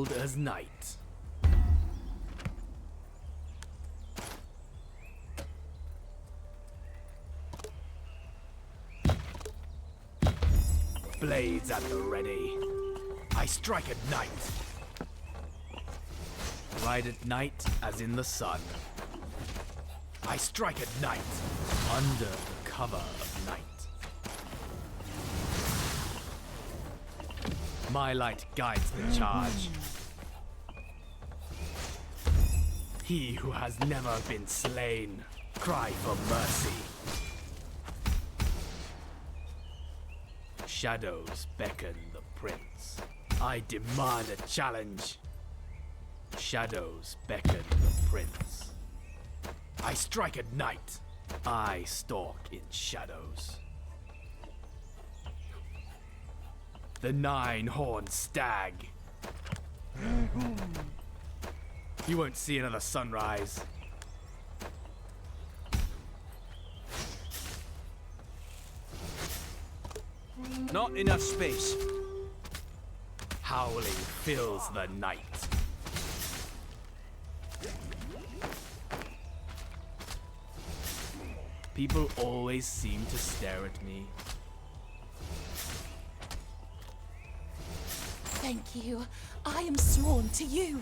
Cold as night. Blades at the ready. I strike at night. Ride at night as in the sun. I strike at night, under the cover of night. My light guides the charge. He who has never been slain, cry for mercy. Shadows beckon the prince. I demand a challenge. Shadows beckon the prince. I strike at night. I stalk in shadows. The nine-horned stag. You won't see another sunrise. Not enough space. Howling fills the night. People always seem to stare at me. Thank you. I am sworn to you.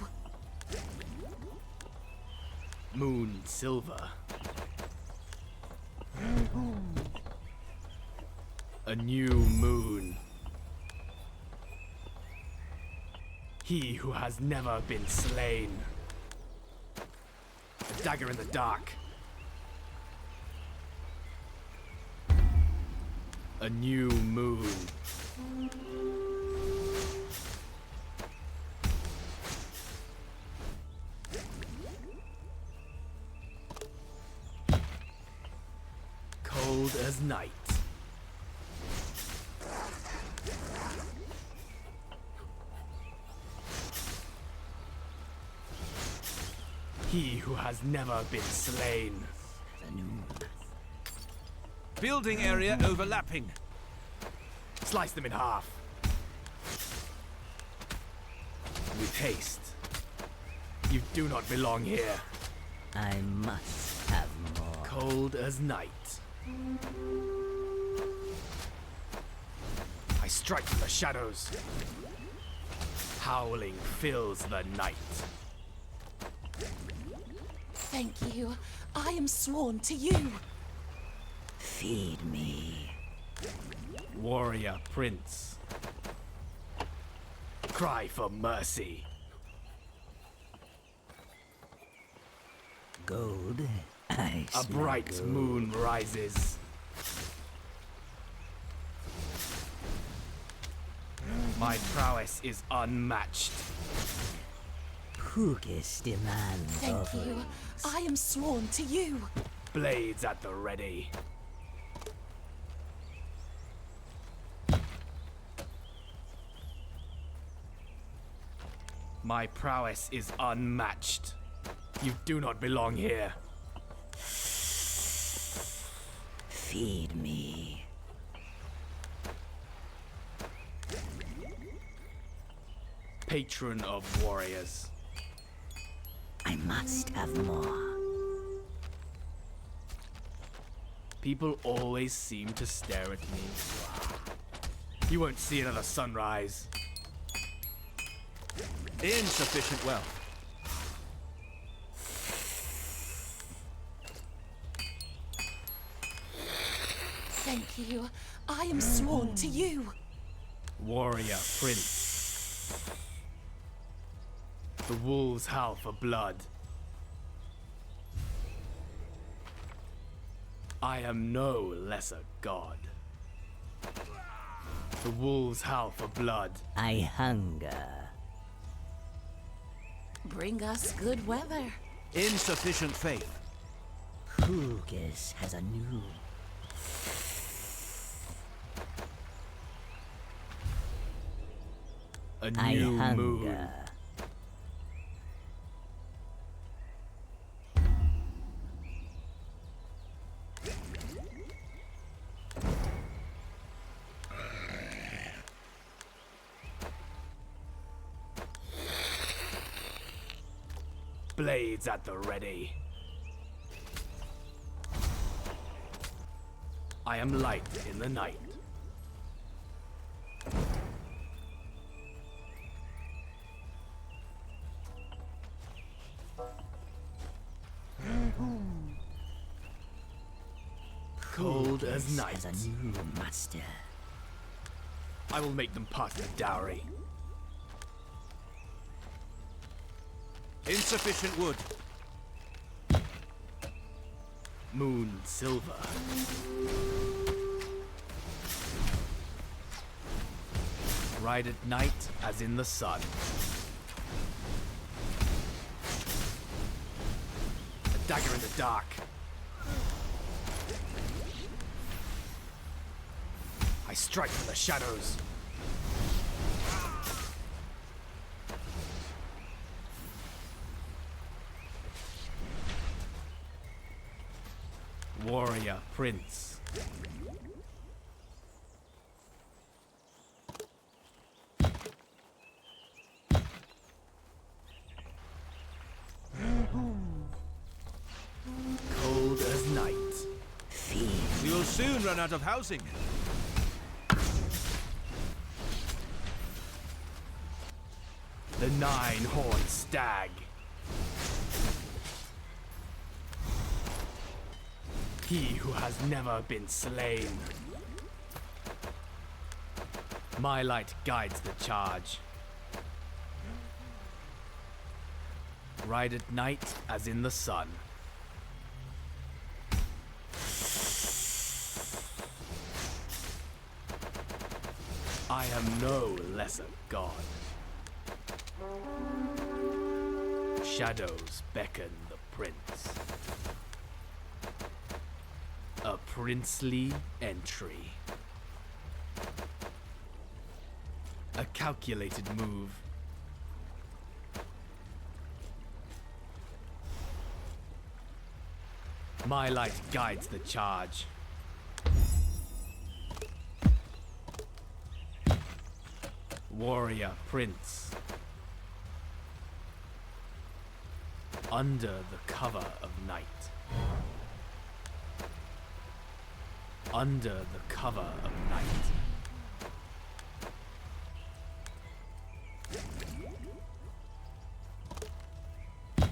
Moon silver. A new moon. He who has never been slain. A dagger in the dark. A new moon. Cold as night. He who has never been slain. Building area overlapping. Slice them in half. With haste. You do not belong here. I must have more. Cold as night. I strike from the shadows. Howling fills the night. Thank you. I am sworn to you. Feed me. Warrior prince. Cry for mercy. Gold. I A smell bright gold. moon rises. My prowess is unmatched. Hugis demands Thank you. offerings. I am sworn to you. Blades at the ready. My prowess is unmatched. You do not belong here. Feed me. Patron of warriors. I must have more. People always seem to stare at me. You won't see another sunrise. Insufficient wealth. Thank you. I am sworn to you. Warrior prince. The wolves howl for blood. I am no lesser god. The wolves howl for blood. I hunger. Bring us good weather. Insufficient faith. Hugis has a new. A I new hunger. moon. Blades at the ready. I am light in the night. Cold as night. As a new master. I will make them part of the dowry. Insufficient wood. Moon silver. Ride at night as in the sun. A dagger in the dark. I strike from the shadows. Warrior Prince. Cold as night. We will soon run out of housing. The nine-horned stag. He who has never been slain. My light guides the charge. Ride at night as in the sun. I am no lesser god. Shadows beckon the prince. A princely entry. A calculated move. My light guides the charge. Warrior Prince. Under the cover of night. Under the cover of night.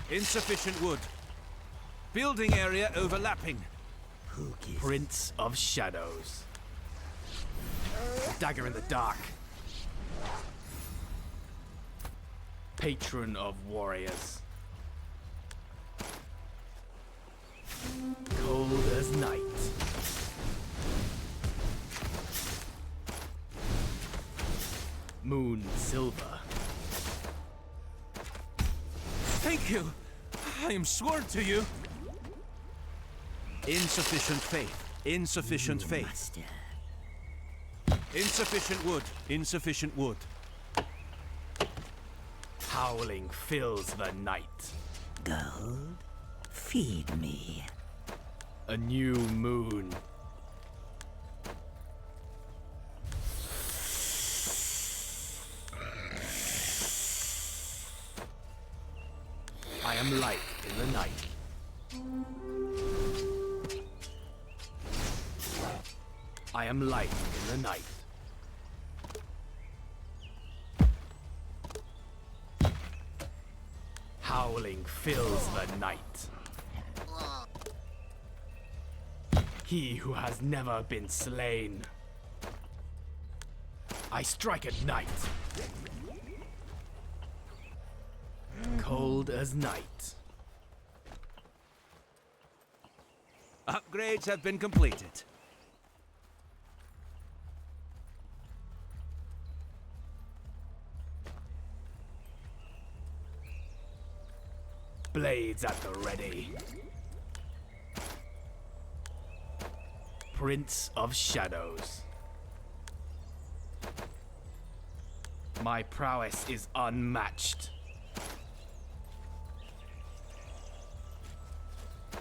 Insufficient wood. Building area overlapping. Prince of Shadows. Dagger in the dark. Patron of warriors. Cold as night. Moon silver. Thank you. I am sworn to you. Insufficient faith. Insufficient faith. Master. Insufficient wood. Insufficient wood. Howling fills the night. Gold, feed me. A new moon. I am light in the night. I am light in the night. Howling fills the night. He who has never been slain. I strike at night. Cold as night. Upgrades have been completed. Blades at the ready. Prince of Shadows. My prowess is unmatched.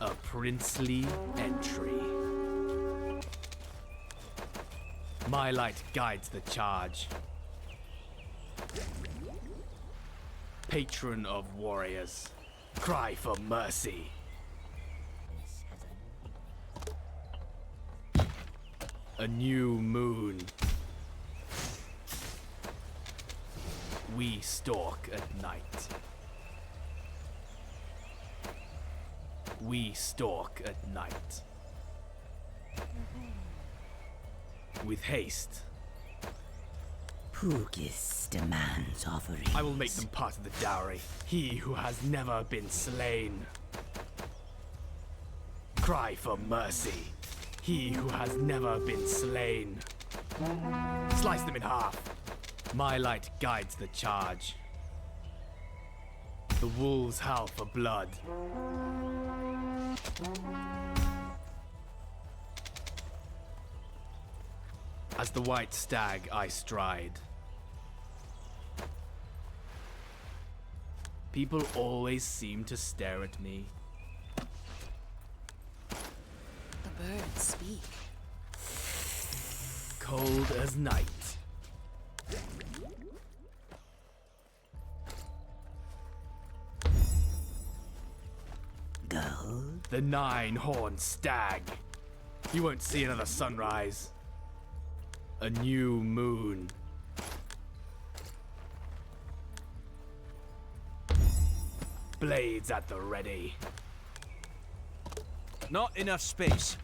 A princely entry. My light guides the charge. Patron of warriors. Cry for mercy. A new moon. We stalk at night. We stalk at night. With haste. Pugis demands offerings. I will make them part of the dowry. He who has never been slain. Cry for mercy. He who has never been slain. Slice them in half. My light guides the charge. The wolves howl for blood. As the white stag I stride. People always seem to stare at me. The birds speak. Cold as night. Gold? The nine-horned stag. You won't see another sunrise. A new moon. Blades at the ready. Not enough space.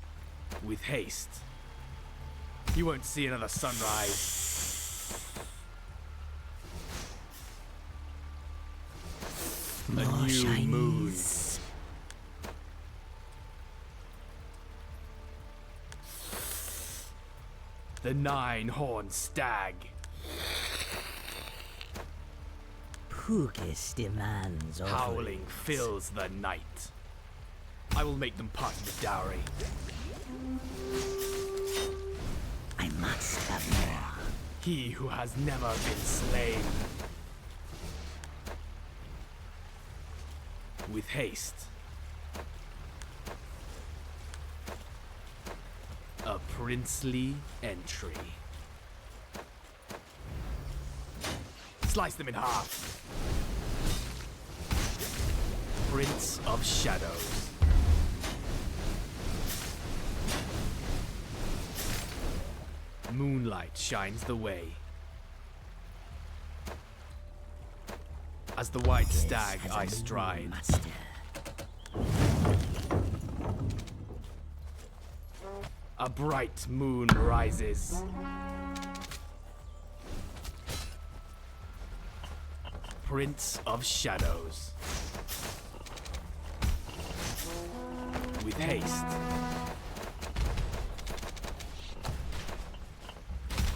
With haste. You won't see another sunrise. A More new moon. shinies. The nine-horned stag. Pugis demands offerings. Howling fills the night. I will make them part of the dowry. I must have more. He who has never been slain. With haste. A princely entry. Slice them in half. Prince of Shadows. Moonlight shines the way. As the white stag Has I a new stride. master. A bright moon rises. Prince of Shadows. With haste.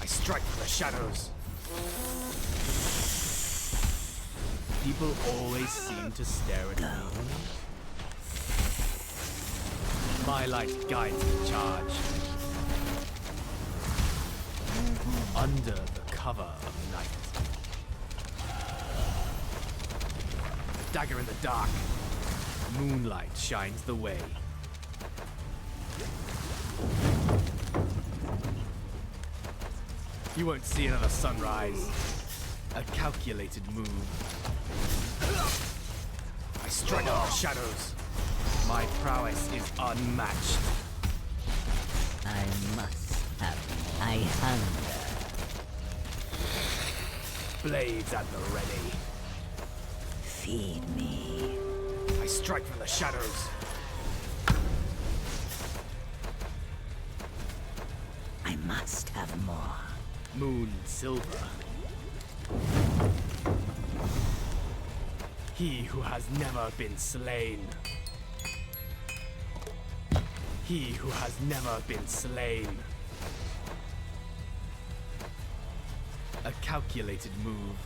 I strike for the shadows. People always seem to stare at me. My light guides the charge. Under the cover of night. Dagger in the dark. Moonlight shines the way. You won't see another sunrise. A calculated move. I strike out the shadows. My prowess is unmatched. I must have. I hunger. Blades at the ready. Feed me. I strike from the shadows. I must have more. Moon silver. He who has never been slain. He who has never been slain. A calculated move.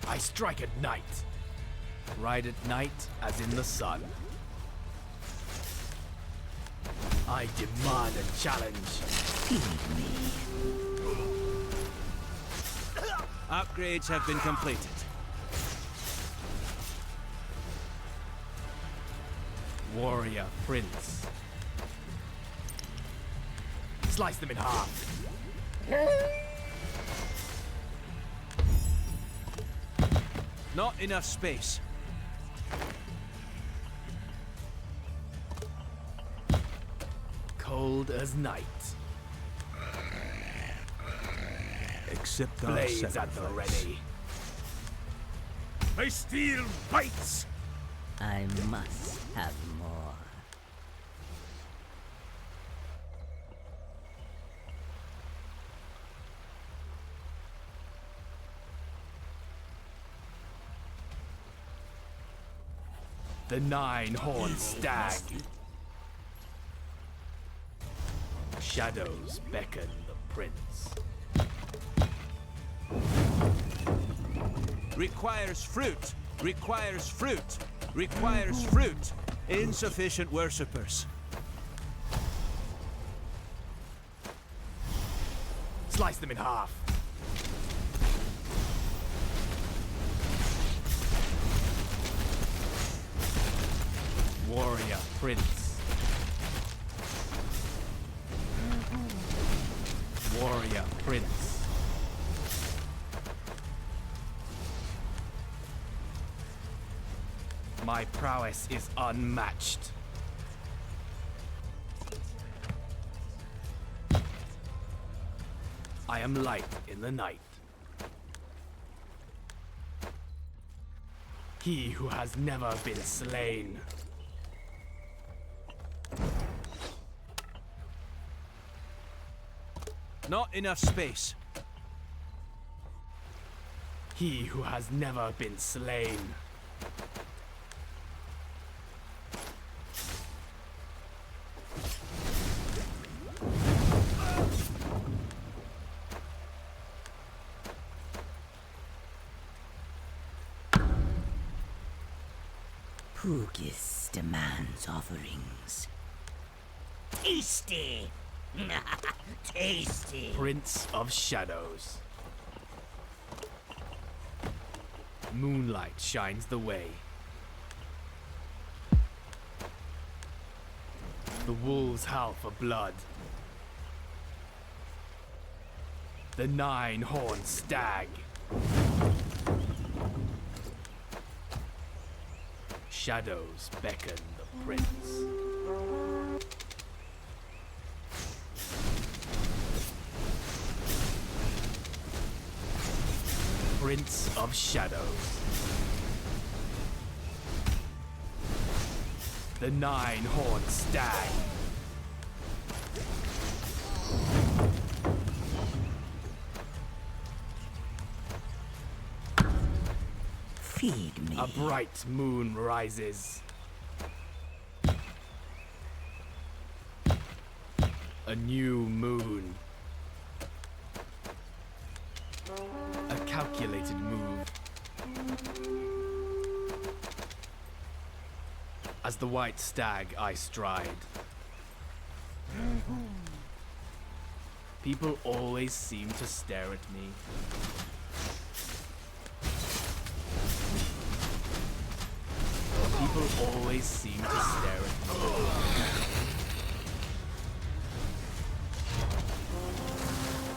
I strike at night. Ride at night as in the sun. I demand a challenge. Feed me. Upgrades have been completed. Warrior Prince. Slice them in half. Not enough space. Cold as night. Accept our Blades at the sacrifice. ready. My steel bites! I must have more. The nine-horned stag. Shadows beckon the prince. Requires fruit. Requires fruit. Requires fruit. Insufficient worshippers. Slice them in half. Warrior prince. Warrior prince. My prowess is unmatched. I am light in the night. He who has never been slain. Not enough space. He who has never been slain. Hugis demands offerings. Tasty! Tasty! Prince of Shadows. Moonlight shines the way. The wolves howl for blood. The nine-horned stag. Shadows beckon the prince. Prince of Shadows. The nine-horned stag. Feed me. A bright moon rises. A new moon. A calculated move. As the white stag I stride. People always seem to stare at me. People always seem to stare at me.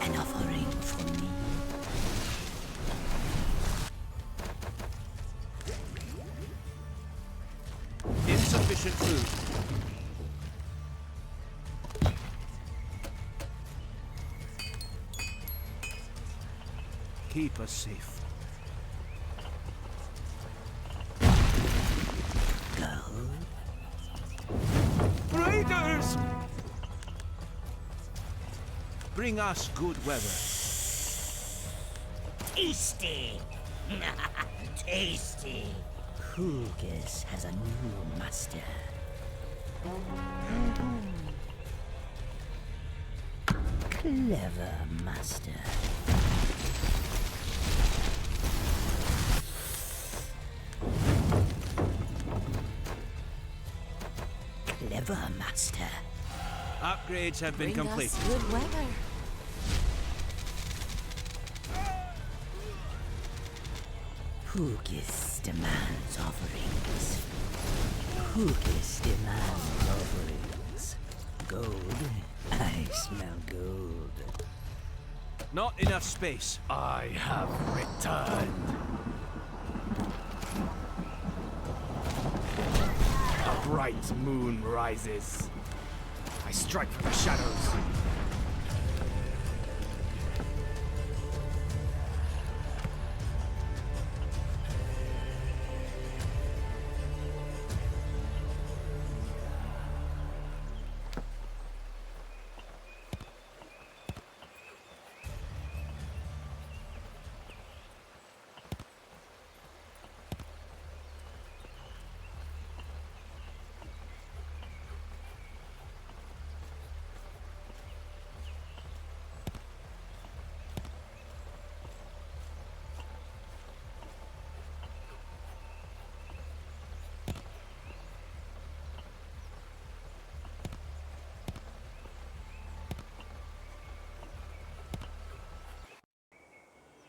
An offering for me. Insufficient food. Keep us safe. Raiders! Bring us good weather. Tasty! Tasty! Hugis has a new master. Clever master. Clever master. Upgrades have been Bring complete. us good weather. Hugis demands offerings. Hugis demands offerings. Gold. I smell gold. Not enough space. I have returned. white moon rises. I strike from the shadows.